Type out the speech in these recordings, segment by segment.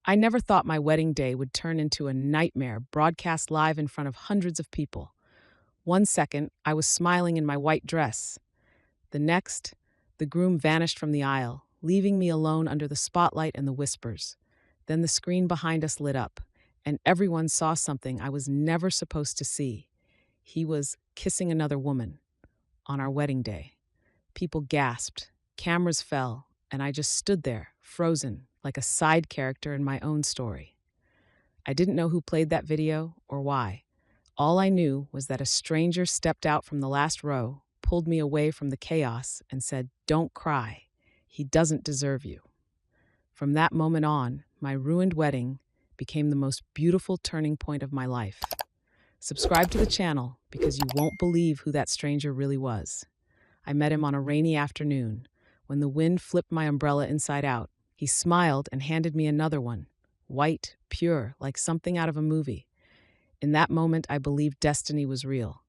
I never thought my wedding day would turn into a nightmare broadcast live in front of hundreds of people. One second, I was smiling in my white dress. The next, the groom vanished from the aisle, leaving me alone under the spotlight and the whispers. Then the screen behind us lit up, and everyone saw something I was never supposed to see. He was kissing another woman on our wedding day. People gasped, cameras fell, and I just stood there, frozen, like a side character in my own story. I didn't know who played that video or why. All I knew was that a stranger stepped out from the last row, pulled me away from the chaos, and said, "Don't cry. He doesn't deserve you." From that moment on, my ruined wedding became the most beautiful turning point of my life. Subscribe to the channel because you won't believe who that stranger really was. I met him on a rainy afternoon. When the wind flipped my umbrella inside out, he smiled and handed me another one, white, pure, like something out of a movie. In that moment, I believed destiny was real.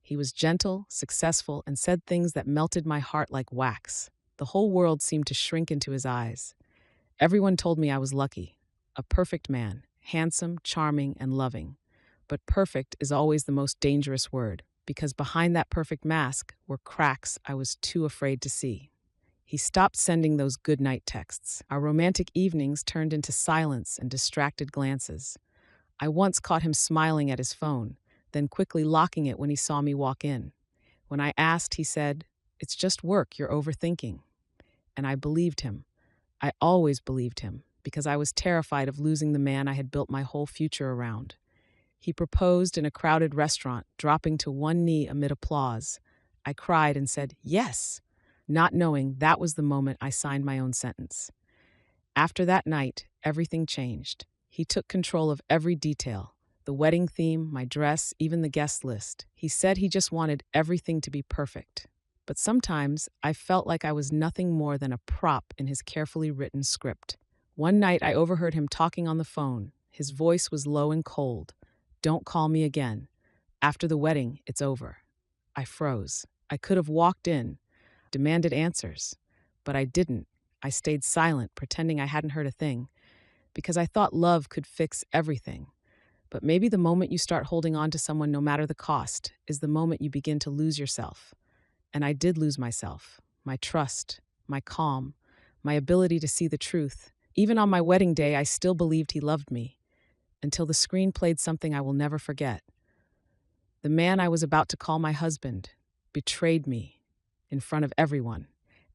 He was gentle, successful, and said things that melted my heart like wax. The whole world seemed to shrink into his eyes. Everyone told me I was lucky, a perfect man, handsome, charming, and loving. But perfect is always the most dangerous word, because behind that perfect mask were cracks I was too afraid to see. He stopped sending those goodnight texts. Our romantic evenings turned into silence and distracted glances. I once caught him smiling at his phone, then quickly locking it when he saw me walk in. When I asked, he said, "It's just work, you're overthinking." And I believed him. I always believed him, because I was terrified of losing the man I had built my whole future around. He proposed in a crowded restaurant, dropping to one knee amid applause. I cried and said, "Yes," not knowing that was the moment I signed my own sentence. After that night, everything changed. He took control of every detail, the wedding theme, my dress, even the guest list. He said he just wanted everything to be perfect. But sometimes I felt like I was nothing more than a prop in his carefully written script. One night I overheard him talking on the phone. His voice was low and cold. "Don't call me again. After the wedding, it's over." I froze. I could have walked in, demanded answers, but I didn't. I stayed silent, pretending I hadn't heard a thing, because I thought love could fix everything. But maybe the moment you start holding on to someone no matter the cost is the moment you begin to lose yourself. And I did lose myself, my trust, my calm, my ability to see the truth. Even on my wedding day, I still believed he loved me, until the screen played something I will never forget. The man I was about to call my husband betrayed me in front of everyone,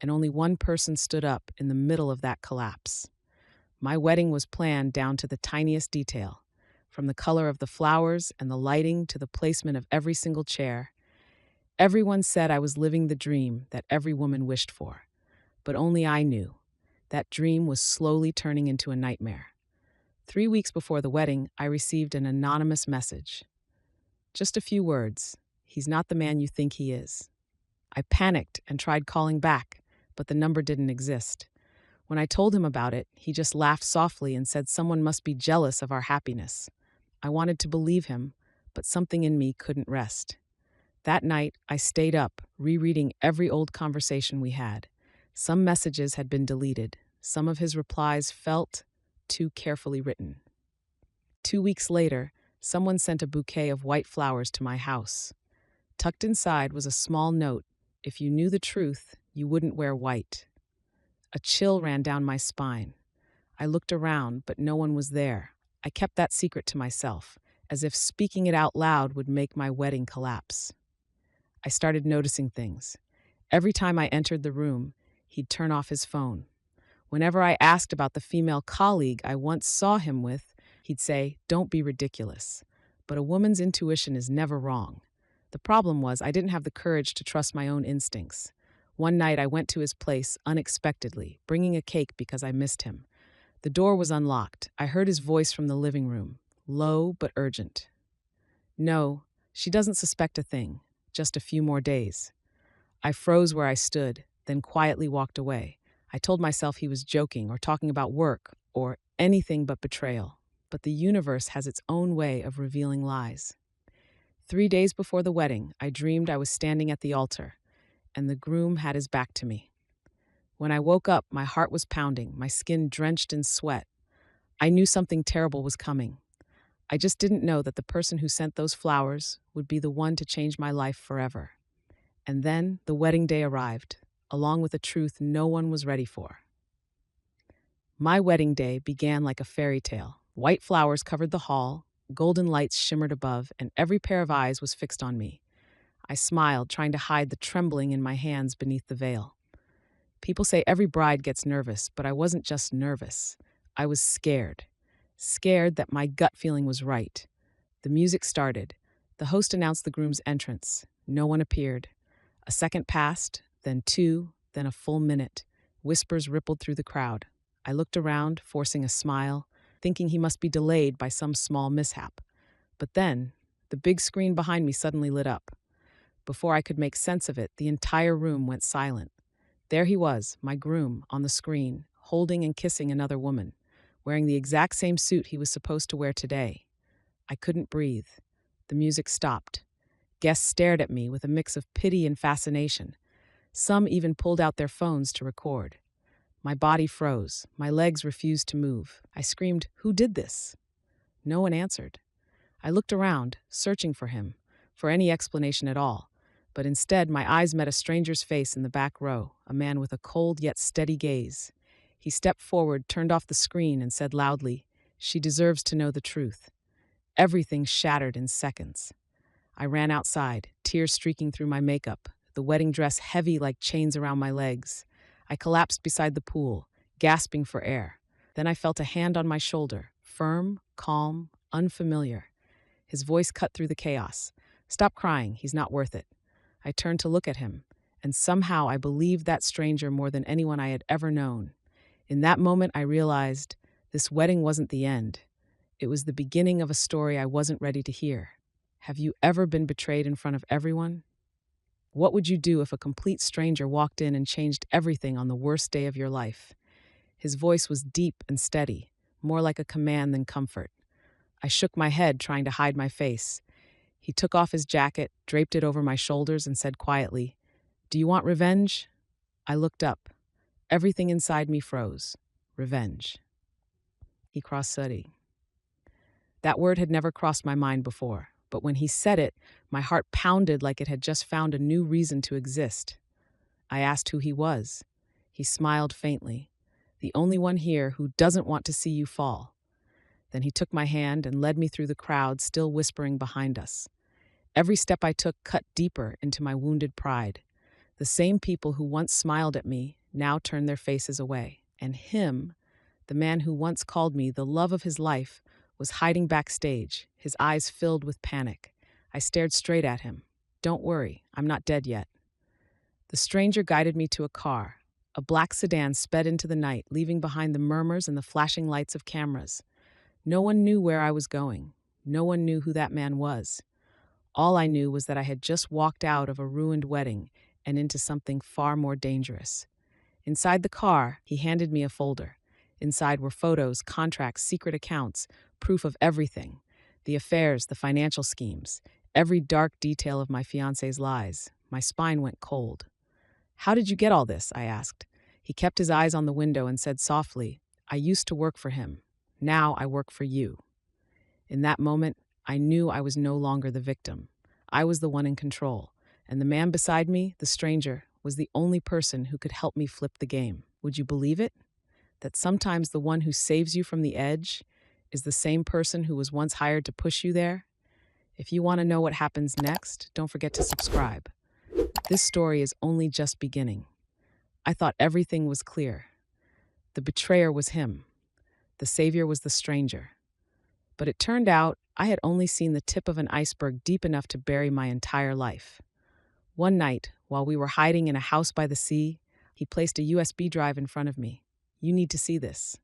and only one person stood up in the middle of that collapse. My wedding was planned down to the tiniest detail, from the color of the flowers and the lighting to the placement of every single chair. Everyone said I was living the dream that every woman wished for, but only I knew that dream was slowly turning into a nightmare. 3 weeks before the wedding, I received an anonymous message. Just a few words. "He's not the man you think he is." I panicked and tried calling back, but the number didn't exist. When I told him about it, he just laughed softly and said someone must be jealous of our happiness. I wanted to believe him, but something in me couldn't rest. That night, I stayed up, rereading every old conversation we had. Some messages had been deleted. Some of his replies felt too carefully written. 2 weeks later, someone sent a bouquet of white flowers to my house. Tucked inside was a small note: "If you knew the truth, you wouldn't wear white." A chill ran down my spine. I looked around, but no one was there. I kept that secret to myself, as if speaking it out loud would make my wedding collapse. I started noticing things. Every time I entered the room, he'd turn off his phone. Whenever I asked about the female colleague I once saw him with, he'd say, "Don't be ridiculous." But a woman's intuition is never wrong. The problem was I didn't have the courage to trust my own instincts. One night I went to his place unexpectedly, bringing a cake because I missed him. The door was unlocked. I heard his voice from the living room, low but urgent. "No, she doesn't suspect a thing. Just a few more days." I froze where I stood, then quietly walked away. I told myself he was joking or talking about work or anything but betrayal. But the universe has its own way of revealing lies. 3 days before the wedding, I dreamed I was standing at the altar, and the groom had his back to me. When I woke up, my heart was pounding, my skin drenched in sweat. I knew something terrible was coming. I just didn't know that the person who sent those flowers would be the one to change my life forever. And then the wedding day arrived, along with a truth no one was ready for. My wedding day began like a fairy tale. White flowers covered the hall, golden lights shimmered above, and every pair of eyes was fixed on me. I smiled, trying to hide the trembling in my hands beneath the veil. People say every bride gets nervous, but I wasn't just nervous. I was scared. Scared that my gut feeling was right. The music started. The host announced the groom's entrance. No one appeared. A second passed, then two, then a full minute. Whispers rippled through the crowd. I looked around, forcing a smile, thinking he must be delayed by some small mishap. But then, the big screen behind me suddenly lit up. Before I could make sense of it, the entire room went silent. There he was, my groom, on the screen, holding and kissing another woman, wearing the exact same suit he was supposed to wear today. I couldn't breathe. The music stopped. Guests stared at me with a mix of pity and fascination. Some even pulled out their phones to record. My body froze. My legs refused to move. I screamed, "Who did this?" No one answered. I looked around, searching for him, for any explanation at all. But instead, my eyes met a stranger's face in the back row, a man with a cold yet steady gaze. He stepped forward, turned off the screen, and said loudly, "She deserves to know the truth." Everything shattered in seconds. I ran outside, tears streaking through my makeup, the wedding dress heavy like chains around my legs. I collapsed beside the pool, gasping for air. Then I felt a hand on my shoulder, firm, calm, unfamiliar. His voice cut through the chaos. "Stop crying, he's not worth it." I turned to look at him, and somehow I believed that stranger more than anyone I had ever known. In that moment, I realized this wedding wasn't the end. It was the beginning of a story I wasn't ready to hear. Have you ever been betrayed in front of everyone? What would you do if a complete stranger walked in and changed everything on the worst day of your life? His voice was deep and steady, more like a command than comfort. I shook my head, trying to hide my face. He took off his jacket, draped it over my shoulders, and said quietly, "Do you want revenge?" I looked up. Everything inside me froze. Revenge. He crossed Suri. That word had never crossed my mind before, but when he said it, my heart pounded like it had just found a new reason to exist. I asked who he was. He smiled faintly. "The only one here who doesn't want to see you fall." Then he took my hand and led me through the crowd, still whispering behind us. Every step I took cut deeper into my wounded pride. The same people who once smiled at me now turned their faces away. And him, the man who once called me the love of his life, was hiding backstage, his eyes filled with panic. I stared straight at him. "Don't worry, I'm not dead yet." The stranger guided me to a car. A black sedan sped into the night, leaving behind the murmurs and the flashing lights of cameras. No one knew where I was going. No one knew who that man was. All I knew was that I had just walked out of a ruined wedding and into something far more dangerous. Inside the car, he handed me a folder. Inside were photos, contracts, secret accounts, proof of everything. The affairs, the financial schemes, every dark detail of my fiancé's lies. My spine went cold. "How did you get all this?" I asked. He kept his eyes on the window and said softly, "I used to work for him. Now I work for you." In that moment, I knew I was no longer the victim. I was the one in control, and the man beside me, the stranger, was the only person who could help me flip the game. Would you believe it? That sometimes the one who saves you from the edge is the same person who was once hired to push you there? If you want to know what happens next, don't forget to subscribe. This story is only just beginning. I thought everything was clear. The betrayer was him. The savior was the stranger. But it turned out I had only seen the tip of an iceberg deep enough to bury my entire life. One night, while we were hiding in a house by the sea, he placed a USB drive in front of me. "You need to see this."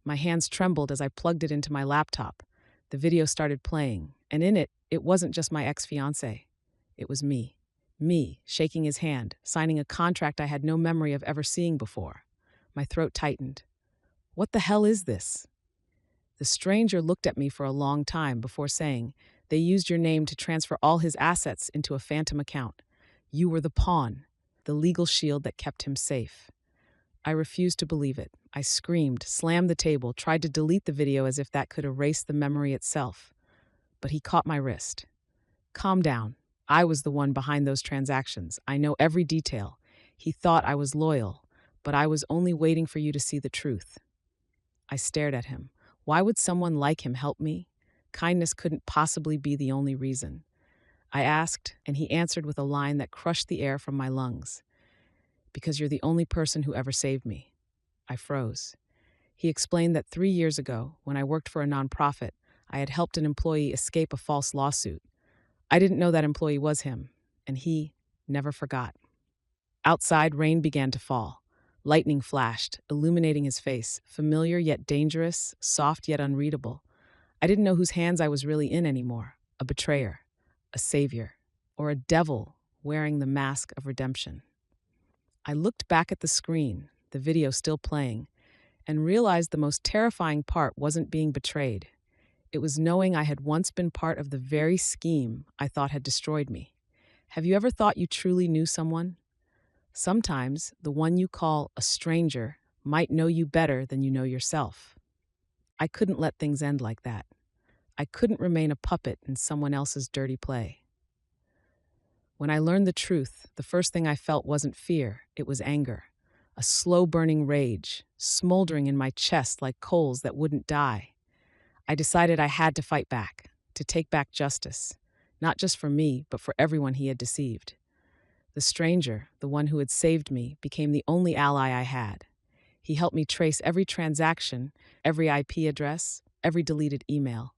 My hands trembled as I plugged it into my laptop. The video started playing, and in it, it wasn't just my ex-fiancé. It was me. Me, shaking his hand, signing a contract I had no memory of ever seeing before. My throat tightened. "What the hell is this?" The stranger looked at me for a long time before saying, "They used your name to transfer all his assets into a phantom account. You were the pawn, the legal shield that kept him safe." I refused to believe it. I screamed, slammed the table, tried to delete the video as if that could erase the memory itself. But he caught my wrist. Calm down. I was the one behind those transactions. I know every detail. He thought I was loyal, but I was only waiting for you to see the truth. I stared at him. Why would someone like him help me? Kindness couldn't possibly be the only reason. I asked, and he answered with a line that crushed the air from my lungs. Because you're the only person who ever saved me. I froze. He explained that 3 years ago, when I worked for a nonprofit, I had helped an employee escape a false lawsuit. I didn't know that employee was him, and he never forgot. Outside, rain began to fall. Lightning flashed, illuminating his face, familiar yet dangerous, soft yet unreadable. I didn't know whose hands I was really in anymore, a betrayer, a savior, or a devil wearing the mask of redemption. I looked back at the screen, the video still playing, and realized the most terrifying part wasn't being betrayed. It was knowing I had once been part of the very scheme I thought had destroyed me. Have you ever thought you truly knew someone? Sometimes the one you call a stranger might know you better than you know yourself. I couldn't let things end like that. I couldn't remain a puppet in someone else's dirty play. When I learned the truth, the first thing I felt wasn't fear, it was anger. A slow-burning rage, smoldering in my chest like coals that wouldn't die. I decided I had to fight back, to take back justice, not just for me, but for everyone he had deceived. The stranger, the one who had saved me, became the only ally I had. He helped me trace every transaction, every IP address, every deleted email.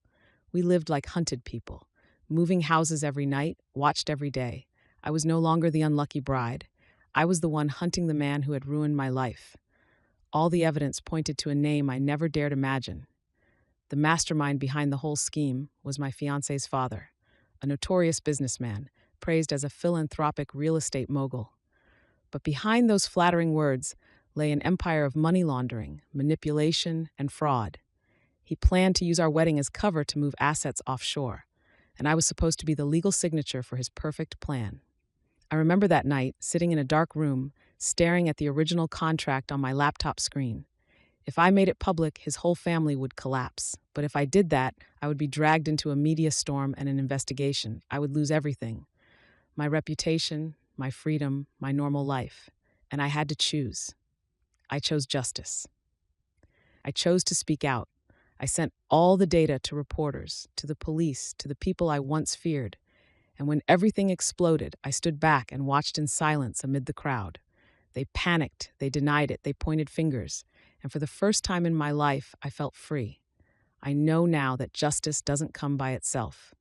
We lived like hunted people, moving houses every night, watched every day. I was no longer the unlucky bride. I was the one hunting the man who had ruined my life. All the evidence pointed to a name I never dared imagine. The mastermind behind the whole scheme was my fiancé's father, a notorious businessman, praised as a philanthropic real estate mogul. But behind those flattering words lay an empire of money laundering, manipulation, and fraud. He planned to use our wedding as cover to move assets offshore, and I was supposed to be the legal signature for his perfect plan. I remember that night, sitting in a dark room, staring at the original contract on my laptop screen. If I made it public, his whole family would collapse. But if I did that, I would be dragged into a media storm and an investigation. I would lose everything. My reputation, my freedom, my normal life. And I had to choose. I chose justice. I chose to speak out. I sent all the data to reporters, to the police, to the people I once feared. And when everything exploded, I stood back and watched in silence amid the crowd. They panicked, they denied it, they pointed fingers. And for the first time in my life, I felt free. I know now that justice doesn't come by itself.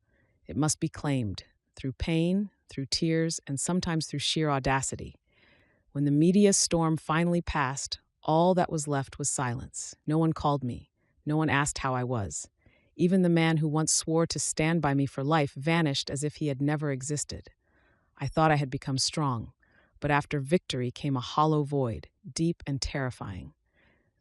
It must be claimed, through pain, through tears, and sometimes through sheer audacity. When the media storm finally passed, all that was left was silence. No one called me. No one asked how I was. Even the man who once swore to stand by me for life vanished as if he had never existed. I thought I had become strong, but after victory came a hollow void, deep and terrifying.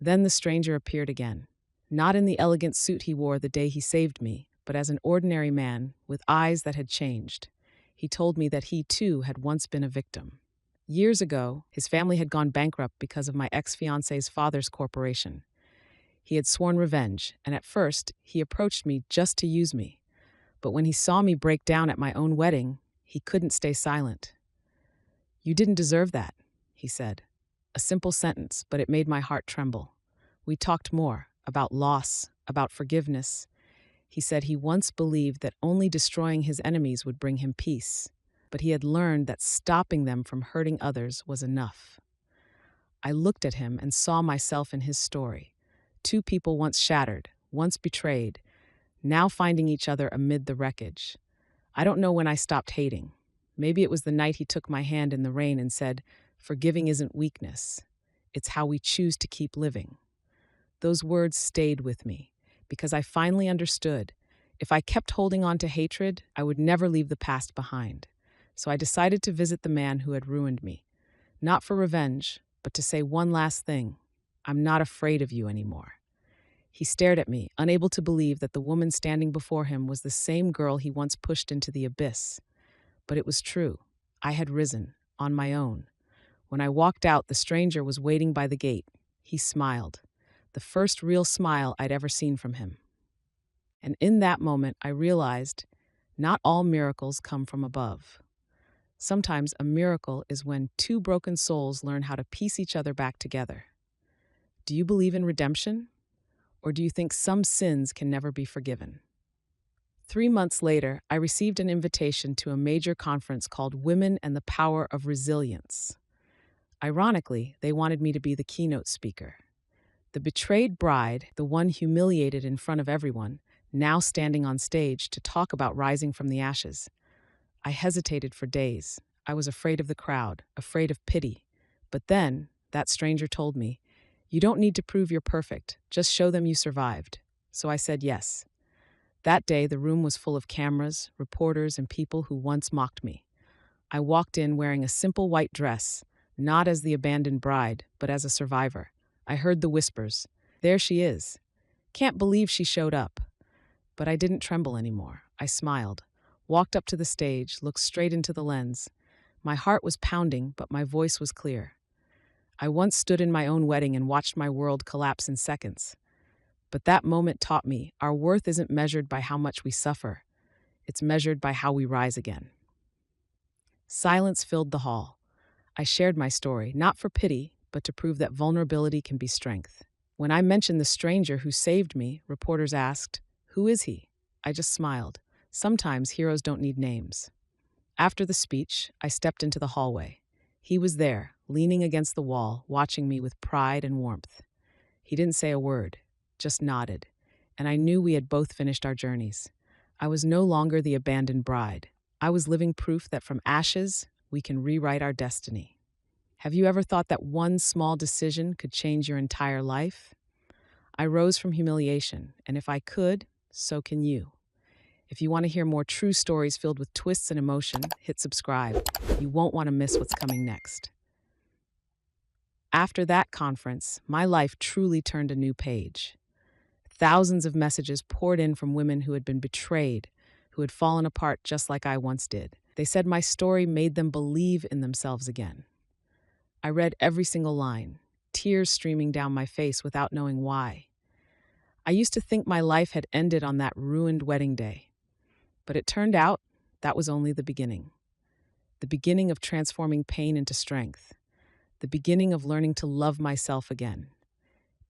Then the stranger appeared again, not in the elegant suit he wore the day he saved me, but as an ordinary man with eyes that had changed. He told me that he, too, had once been a victim. Years ago, his family had gone bankrupt because of my ex-fiancé's father's corporation. He had sworn revenge, and at first, he approached me just to use me. But when he saw me break down at my own wedding, he couldn't stay silent. "You didn't deserve that," he said. A simple sentence, but it made my heart tremble. We talked more, about loss, about forgiveness. He said he once believed that only destroying his enemies would bring him peace, but he had learned that stopping them from hurting others was enough. I looked at him and saw myself in his story. Two people once shattered, once betrayed, now finding each other amid the wreckage. I don't know when I stopped hating. Maybe it was the night he took my hand in the rain and said, "Forgiving isn't weakness. It's how we choose to keep living." Those words stayed with me, because I finally understood. If I kept holding on to hatred, I would never leave the past behind. So I decided to visit the man who had ruined me. Not for revenge, but to say one last thing. "I'm not afraid of you anymore." He stared at me, unable to believe that the woman standing before him was the same girl he once pushed into the abyss. But it was true. I had risen, on my own. When I walked out, the stranger was waiting by the gate. He smiled, the first real smile I'd ever seen from him. And in that moment, I realized not all miracles come from above. Sometimes a miracle is when two broken souls learn how to piece each other back together. Do you believe in redemption? Or do you think some sins can never be forgiven? 3 months later, I received an invitation to a major conference called Women and the Power of Resilience. Ironically, they wanted me to be the keynote speaker. The betrayed bride, the one humiliated in front of everyone, now standing on stage to talk about rising from the ashes. I hesitated for days. I was afraid of the crowd, afraid of pity. But then, that stranger told me, "You don't need to prove you're perfect, just show them you survived." So I said yes. That day, the room was full of cameras, reporters, and people who once mocked me. I walked in wearing a simple white dress, not as the abandoned bride, but as a survivor. I heard the whispers. "There she is. Can't believe she showed up." But I didn't tremble anymore. I smiled, walked up to the stage, looked straight into the lens. My heart was pounding, but my voice was clear. I once stood in my own wedding and watched my world collapse in seconds. But that moment taught me our worth isn't measured by how much we suffer. It's measured by how we rise again. Silence filled the hall. I shared my story, not for pity, but to prove that vulnerability can be strength. When I mentioned the stranger who saved me, reporters asked, "Who is he?" I just smiled. Sometimes heroes don't need names. After the speech, I stepped into the hallway. He was there, leaning against the wall, watching me with pride and warmth. He didn't say a word, just nodded, and I knew we had both finished our journeys. I was no longer the abandoned bride. I was living proof that from ashes, we can rewrite our destiny. Have you ever thought that one small decision could change your entire life? I rose from humiliation, and if I could, so can you. If you want to hear more true stories filled with twists and emotion, hit subscribe. You won't want to miss what's coming next. After that conference, my life truly turned a new page. Thousands of messages poured in from women who had been betrayed, who had fallen apart just like I once did. They said my story made them believe in themselves again. I read every single line, tears streaming down my face without knowing why. I used to think my life had ended on that ruined wedding day. But it turned out that was only the beginning. The beginning of transforming pain into strength. The beginning of learning to love myself again.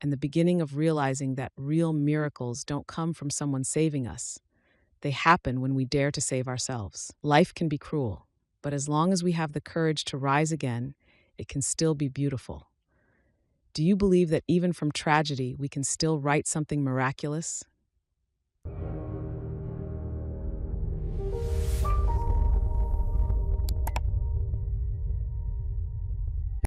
And the beginning of realizing that real miracles don't come from someone saving us. They happen when we dare to save ourselves. Life can be cruel, but as long as we have the courage to rise again, it can still be beautiful. Do you believe that even from tragedy, we can still write something miraculous?